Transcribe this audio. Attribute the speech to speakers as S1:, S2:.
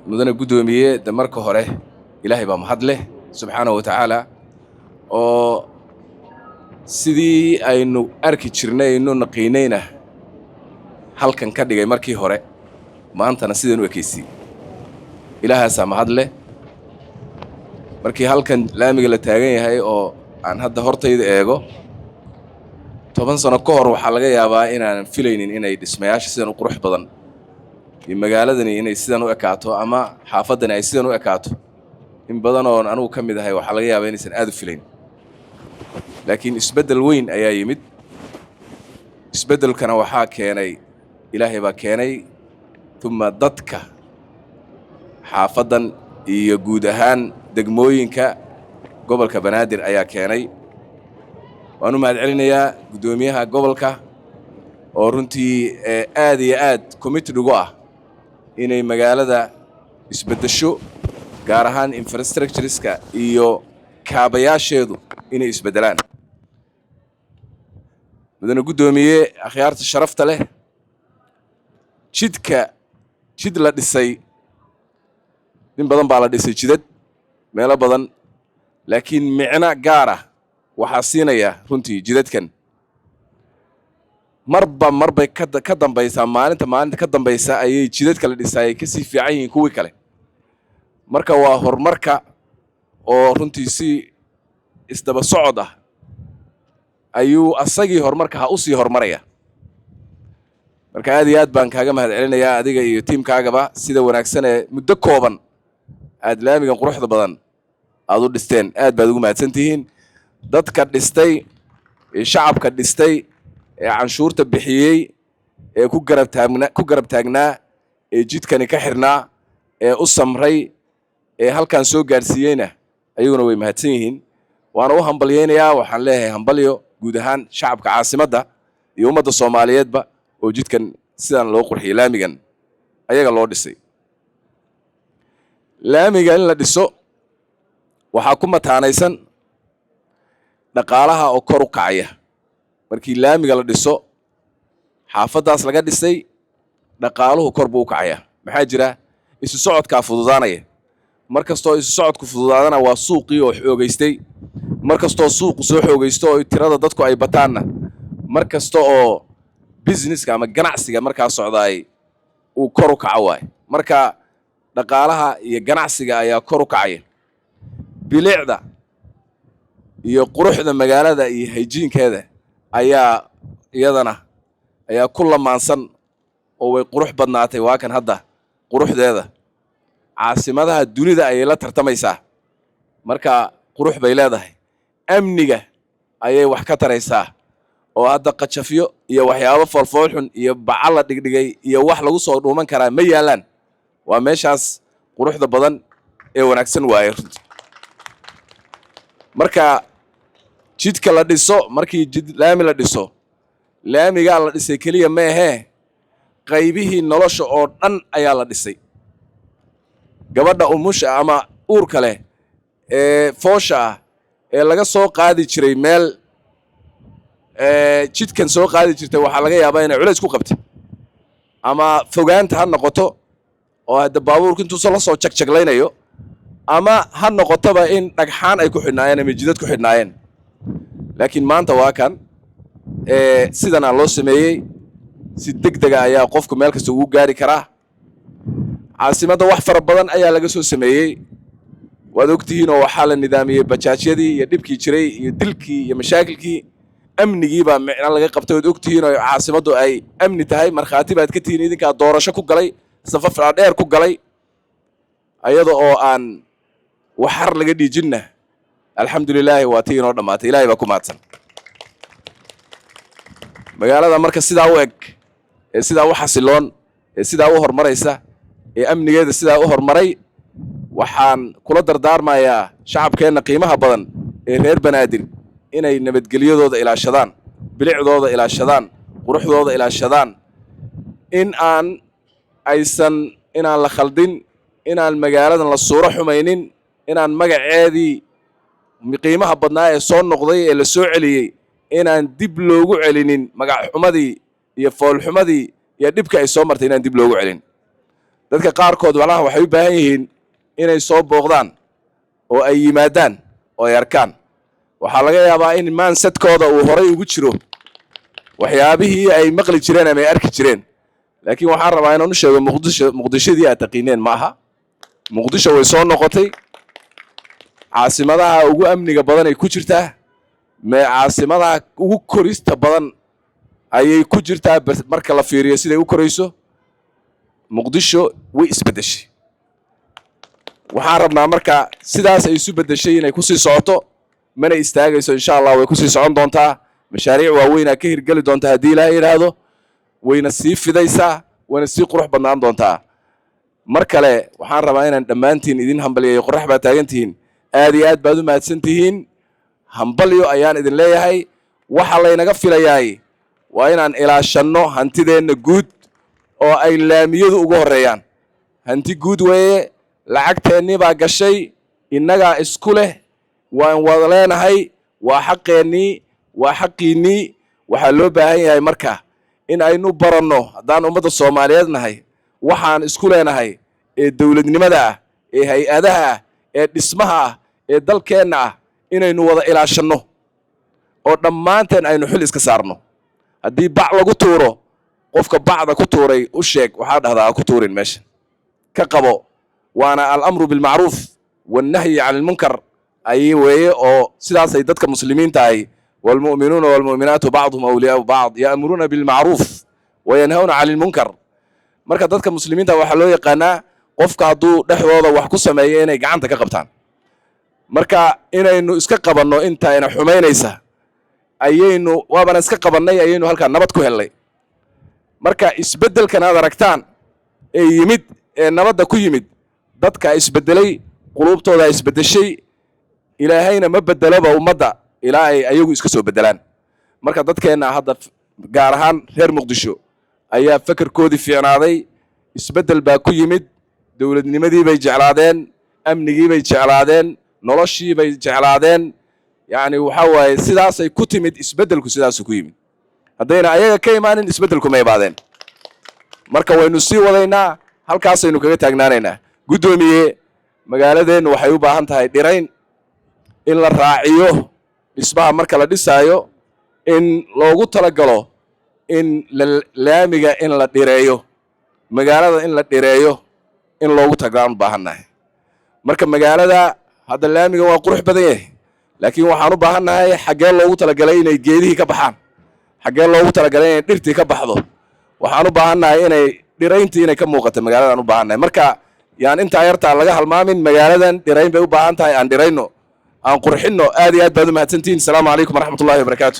S1: mudane gudoomiye marka hore ilaahay baa mahad leh subxaanahu wa tacaala oo sidii aynu arki jirnay aynu naqiinayna halkan ka dhigay markii hore maantana sidaan u ekeysay ilaahaasaa mahad leh markii halkan laamiga la taagan yahay oo aan hadda hortayda eego 10 sano ka hor waxaa laga yaabaa inaanan filaynin inay dhismayaasha sidan u qurux badan iyo magaaladani inay sidan u ekaato ama xaafadani ay sidan u ekaato in badan oo anigu ka mid ahay waxaa laga yaabaa inaysan aad u filayn laakiin isbeddel weyn ayaa yimid isbeddelkana waxaa keenay ilaahay baa keenay tuma dadka xaafadan iyo guud ahaan degmooyinka gobolka Banaadir ayaa keenay waanu mahad celinayaa gudoomiyaha gobolka oo runtii aad iyo aad committed ugu ah inay magaalada isbeddesho gaar ahaan infrastructureska iyo kaabayaasheedu inay isbeddelaan mudane gudoomiye akhyaarta sharafta leh jid la dhisay in badan baa la dhisay jidad meelo badan laakiin micno gaar ah waxaa siinaya runtii jidadkan marbay ka dambaysaa maalinta ka dambaysa ayay jidadka la dhisay ka sii fiican yihiin kuwii kale marka waa horumarka oo runtii si isdaba socod ah ayuu asagii horumarka ha u sii horumaraya marka aad iyo aad baan kaaga mahad celinayaa adiga iyo tiimkaagaba sida wanaagsan ee muddo kooban aad laamigan quruxda badan aad u dhisteen aad baad ugu mahadsan tihiin dadka dhistay shacabka dhistay ee canshuurta bixiyey ee ku garab taagnaa ee jidkani ka xirnaa ee u samray ee halkan soo gaarsiiyeyna ayaguna way mahadsan yihiin waana u hambalyeynayaa waxaan leeyahay hambalyo guud ahaan shacabka caasimadda iyo ummadda Soomaaliyeedba oo jidkan sidan loo qurxiyay laamigan ayaga loo dhisay laamiga in la dhiso waxaa ku mataanaysan dhaqaalaha oo kor u kacaya markii laamiga la dhiso xaafadaas laga dhisay dhaqaaluhu kor buu u kacaya maxaa jira isu socodka fududaanaya markastoo isu socodku fududaadana waa suuqii oo xoogaystay markastoo suuqu soo xoogaysto oo tirada dadku ay bataanna markasta oo businesska ama ganacsiga markaa socdaay uu kor u kaco waay marka dhaqaalaha iyo ganacsiga ayaa kor u kacaya bilicda iyo quruxda magaalada iyo hygiene-keeda ayaa iyadana ayaa ku lamaansan oo way qurux badnaatay waa kan hadda quruxdeeda caasimadaha dunida ayay la tartamaysaa marka qurux bay leedahay amniga ayay wax ka taraysaa oo hadda qajafyo iyo waxyaabo foolfoolxun iyo bacal la dhigdhigay iyo wax lagu soo dhuuman karaa ma yaalaan waa meeshaas quruxda badan ee wanaagsan waaye runtii marka jidka la dhiso markii laami la dhiso laamigaa la dhisay keliya ma ahee qaybihii nolosha oo dhan ayaa la dhisay gabadha umusha ama uurka leh ee foosha ah ee laga soo qaadi jiray meel jidkan soo qaadi jirtay waxaa laga yaabaa inay culays ku qabtay ama fogaanta ha noqoto oo hadda baabuurku intuu la soo jagjaglaynayo ama ha noqotoba in dhagxaan ay ku xidhnaayeen ama jidad ku xidhnaayeen laakiin maanta waa kan sidana loo sameeyey si degdega ayaa qofku meel kasta ugu gaari karaa caasimadda wax fara badan ayaa laga soo sameeyey waad ogtihiin oo waxaa la nidaamiyey bajaajyadii iyo dhibkii jiray iyo dilkii iyo mashaakilkii amnigii baa micno laga qabtay waad ogtihiin oo caasimaddu ay amni tahay markhaati baad ka tihiin idinkaa doorasho ku galay safaf dheer ku galay ayada oo aan waxar laga dhiijinna alxamdulilaahi waa tii inoo dhammaatay ilaahay baa ku mahadsan magaalada marka sidaa u eg ee sidaa u xasiloon ee sidaa u horumaraysa ee amnigeeda sidaa u horumaray waxaan kula dardaarmayaa shacabkeenna qiimaha badan ee reer Banaadir inay nabadgelyadooda ilaashadaan bilicdooda ilaashadaan quruxdooda ilaashadaan inaan la khaldin inaan magaaladan la suuro xumaynin inaan magaceedii qiimaha badnaa ee soo noqday ee la soo celiyey inaan dib loogu celinin magac xumadii iyo fool xumadii iyo dhibka ay soo martay inaan dib loogu celin dadka qaarkood walaha waxay u baahan yihiin inay soo booqdaan oo ay yimaadaan oo ay arkaan waxaa laga yaabaa in mindsetkooda uu horay ugu jiro waxyaabihii ay maqli jireen ama ay arki jireen laakiin waxaan rabaa inaan u sheego muqdishadii aad taqiineen ma aha muqdisho way soo noqotay caasimadaha ugu amniga badan ay ku jirtaa caasimadaha ugu korista badan ayay ku jirtaa marka la fiiriyo siday u korayso muqdisho way isbedeshay waxaan rabnaa marka sidaas ay isu bedeshay inay ku sii socoto mana istaagayso insha Allah way ku sii socon doontaa mashaariic waaweyn ka hirgali doontaa hadii Ilaahay yiraahdo wayna sii fidaysaa wayna sii qurux badnaan doontaa mar kale waxaan rabaa inaan dhammaantiin idin hambaliyeeyo qorax baa taagantihiin aad iyo aad baad u mahadsantihiin hambaliyo ayaan idin leeyahay waxa la inaga filayaay waa inaan ilaashano hantideenna guud oo ay laamiyadu ugu horeeyaan hanti guud weeye lacagteenni baa gashay innaga isku leh waan wada leenahay waa xaqeenni waa xaqiinni waxa loo baahan yahay marka in aynu baranno haddaan ummadda Soomaaliyeed nahay waxaan isku leenahay ee dawladnimada ah ee hay'adaha ah ee dhismaha ah ee dalkeenna ah inaynu wada ilaashano oo dhammaanteen aynu xil iska saarno haddii bac lagu tuuro qofka bacda ku tuuray u sheeg waxaa dhahdaa ku tuurin meesha ka qabo waana al-amru bil ma'ruf wan nahyi 'anil munkar ay weeye oo sidaas ay dadka muslimiinta ay wal mu'minuuna wal mu'minaatu ba'dhum awliyaa'u ba'd ya'muruna bil ma'ruf wa yanhauna 'anil munkar marka dadka muslimiinta waxa loo yaqaanaa qofka hadduu dhexdooda wax ku sameeyo inay gacanta ka qabtaan marka inaynu iska qabanno inta ina xumaynaysa ayaynu waabana iska qabanay ayaynu halka nabad ku helnay marka isbedelkan aad aragtaan ee yimid ee nabadda ku yimid dadka isbedelay qulubtooda isbedeshay ilaahayna ma bedelaba ummadda ilaa ay ayagu iska soo bedelaan marka dadkeena hadda gaar ahaan reer Muqdisho ayaa fakarkoodii fiicnaaday isbedel baa ku yimid dawladnimadii bay jeclaadeen amnigii bay jeclaadeen noloshii bay jeclaadeen yani waxa waaye sidaas ay ku timid isbedelku sidaas ku yimid haddayna ayaga ka imaanin isbedelku ma imaadeen marka waynu sii wadaynaa halkaas aynu kaga taagnaanaynaa gudoomiye magaaladeenu waxay u baahan tahay dhirayn in la raaciyo dhismaha marka la dhisaayo in loogu talagalo in laamiga in la dhireeyo magaalada in la dhireeyo in loogu tagaan u baahannahay marka magaalada hadda laamiga waa qurux badan yahay laakiin waxaan u baahannahay xagee loogu talagalay inay geedihii ka baxaan xagee loogu talagalay inay dhirtii ka baxdo waxaan u baahannahay inay dhirayntii inay ka muuqato magaaladaan u baahannahay marka yaan intaa yartaa laga halmaamin magaaladan dhirayn bay u baahan tahay aan dhirayno aan qurxinno aad iyo aad baad u mahadsantihiin asalaamu calaykum waraxmatullaahi wabarakaatu